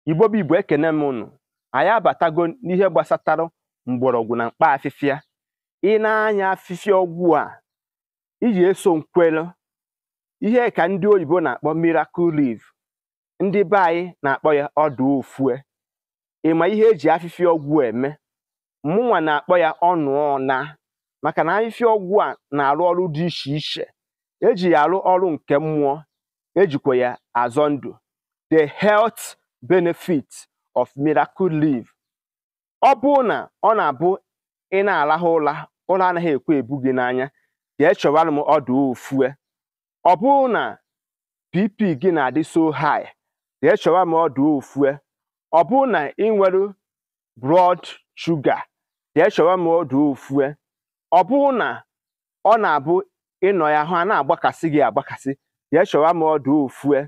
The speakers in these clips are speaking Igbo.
Igbo bụ Igbo, ekene m unu. Anyị abatago n'ihe gbasatara mgbọrọgwụ na mkpa afịfịa. Ị na-anya afịfịa ọgwụ a iji eso nkwelu ihe ka ndị oyibo na-akpọ miracle leaf, ndị be anyị na-akpọ ya ọdụ ofue. Ịma ihe eji afịfịa ọgwụ eme? Mụnwa na-akpọ ya ọnụ ọna, maka na afịfịa ọgwụ a na-arụ ọrụ dị iche iche. Eji ya arụ ọrụ nke mmụọ, ejikwa ya azọ ndụ. The health benefit of miracle leaf. Ọ bụrụ na ọ na-abụ ị na-arahụ ụra anaghị ekwe ebu gị n'anya, jee chọwara m ọdụ ofue. Ọ bụrụ na BP gị na-adị so high, jee chọwa m ọdụ ofue. Ọ bụrụ na ị nwere blood sugar, jee chọwa m ọdụ ofue. Ọ bụrụ na ọ na-abụ ịnọ ya hụ a na-agbakasị gị agbakasị, jee chọwa m ọdụ ofue.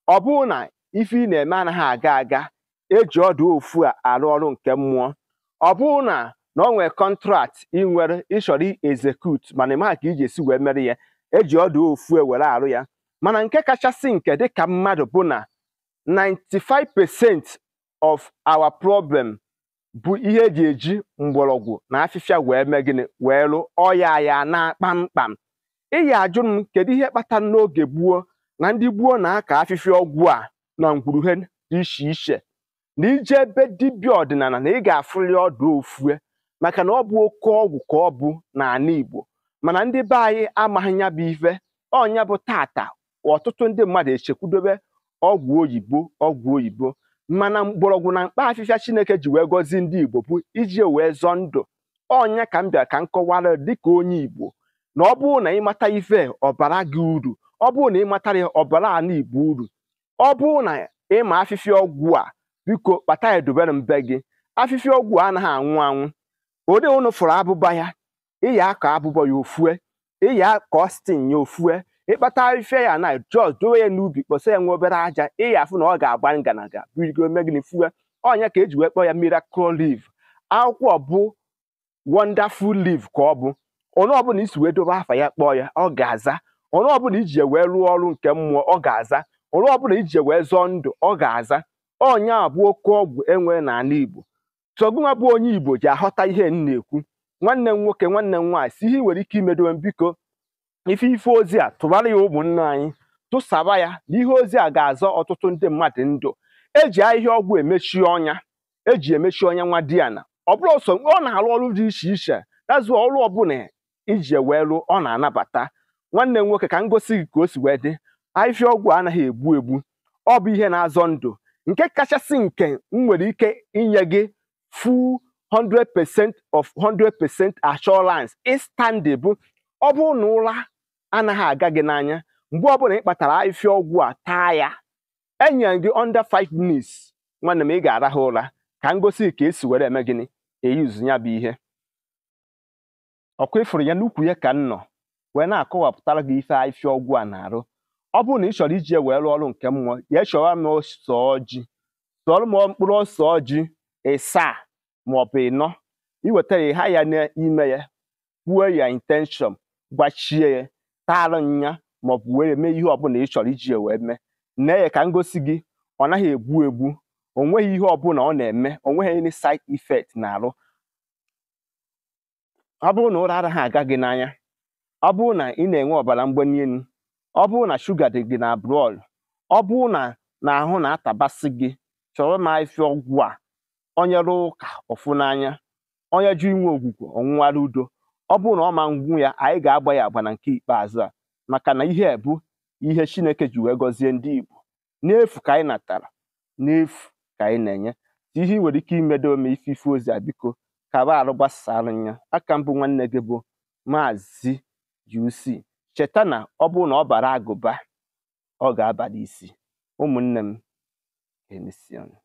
Ọ bụrụ na ife ị na-eme anaghị aga aga, eji ọdụ ofu a arụ ọrụ nke mmụọ. Ọ bụrụ na o nwere contract ị nwere ịchọrọ execute mana ịma ka iji esi wee mere ya, eji ọdụ ofu a were arụ ya. Mana nke kachasị nke dịka mmadụ bụ na 95% of our problem bụ ihe eji mgbọrọgwụ na afịfịa wee mee gịnị wee rụ ọya ya na kpamkpam. Ị ya ajụ m kedu ihe kpatara n'oge gboo na ndị gboo na-aka afịfịa ọgwụ a na ngwuruhe dị iche iche, na ije ebe dibịa ọdịnala na ị ga-afụrị ọdụ ofue, maka na ọ bụ oke ọgwụ ka ọ bụ n'ala Igbo. Mana ndị be anyị amaghị ya bụ ife. Ọnya bụ tata ọtụtụ ndị mmadụ echekwudobe ọgwụ oyibo. Mana mgbọrọgwụ na mkpa afịfịa Chineke ji wee gọzie ndị Igbo bụ iji wee zọọ ndụ. Ọnya ka m bịara ka m kọwara dịka onye Igbo na ọ bụrụ na ịmata ife ọbara gị uru, ọ bụrụ na ịmatara ya ọbara ala Igbo uru. Ọ bụrụ na ịma afịfịa ọgwụ a, biko kpata ya dobere mbe gị. Afịfịa ọgwụ a anaghị anwụ anwụ. Ode unu fụrụ abụba ya, ịya akọ abụba ya ofue, ịya akọ stin ya ofue. Ịkpata afịfịa ya na jos dowe ya n'ubi, kpọsa ya nwe obere aja, ịya afụ na ọ ga-agba nganaga bigo megịnị fue. Ọnya ka eji wee kpọọ ya miracle leaf. Akwụkwọ bụ wonderful leaf ka ọ bụ. Onye ọbụla isi wee dobe afa ya kpọọ ya, ọ ga-aza. Onye ọbụla iji wee rụọ ọrụ nke mmụọ, ọ ga-aza. Onye ọbụla iji wee zọọ ndụ, ọ ga-aza. Ọnya bụ oke ọgwụ enwere n'ala Igbo. Sọgụnwa bụ onye Igbo ji aghọta ihe m na-ekwu. Nwanne m nwoke, nwanne m nwaanyị, si ihe nwere ike imedowe m, biko ife ozi a tụbara ya ụmụnne anyị, tụsaba ya na ihe ozi a ga-azọ ọtụtụ ndị mmadụ ndụ. Eji ahịhịa ọgwụ emechi ọnya, eji emechi ọnya nwa diana. Ọ bụrụ ọsọ ọ na-arụ ọrụ dị iche iche. Yazụ ọrụ ọbụla iji wee rụ ọ na-anabata. Nwanne m nwoke, ka m gosi gị ka o si wee dị. Ahịhịa ọgwụ anaghị egbu egbu. Ọ bụ ihe na-azọ ndụ. Nke kachasị nke m nwere ike inye gị full 100% of 100% assurance ịstandị bụ, ọ bụrụ na ụra anaghị aga gị n'anya, mgbe ọbụla ị kpatara ahịhịa ọgwụ a taa ya, enyere gị under 5 minutes, nwanne m ị ga-arahụ ụra. Ka m gosi ka esi were eme gịnị eyuzu ya bụ ihe. Ọkwa ịfụrụ ya n'ukwu ya ka m nọ wee na-akọwapụtara gị ife ahịhịa ọgwụ a na-arụ. Ọ bụrụ na ị chọrọ iji wee rụọ ọrụ nke mmụọ, ya chọwa m ose ọjị, sọrọ m mkpụrụ ose ọjị 7 maọbụ 4. Iwetara ya ha ya n'ime ya, kwuo ya intention, gbachie ya, taara nya maọbụ were mee ihe ọbụla ị chọrọ iji wee mee. Nee ya ka m gosi gị. Ọ naghị egbu egbu. O nweghị ihe ọbụla ọ na-eme. O nweghị any side effect na-arụ. Ọ bụrụ na ụra anaghị aga gị n'anya, ọ bụrụ na ị na-enwe ọbara mgbali elu, ọ bụrụ na shuga dị gị na blood, ọ bụrụ na ahụ na-atabasị gị, chọrọ m ahịhịa ọgwụ a. Onye rụ ụka ọfụ n'anya, onye jụ inwe ogwugwu ọnwụnwara udo. Ọ bụrụ na ọ ma ngwụ ya, anyị ga-agba ya agba na nke ikpeazụ a, maka na ihe a bụ ihe Chineke ji wee gọzie ndị Igbo. N'efu ka anyị natara, n'efu ka anyị na-enye. Ihe ị nwere ike imedo ome ife ozi a, biko kaba arụ gbasara ya. Aka mbụ nwanne gị bụ Maazị UC. Cheta na ọ bụrụ na ọ bara agụba, ọ ga-abara isi. Ụmụnne m, Kenisiọnụ.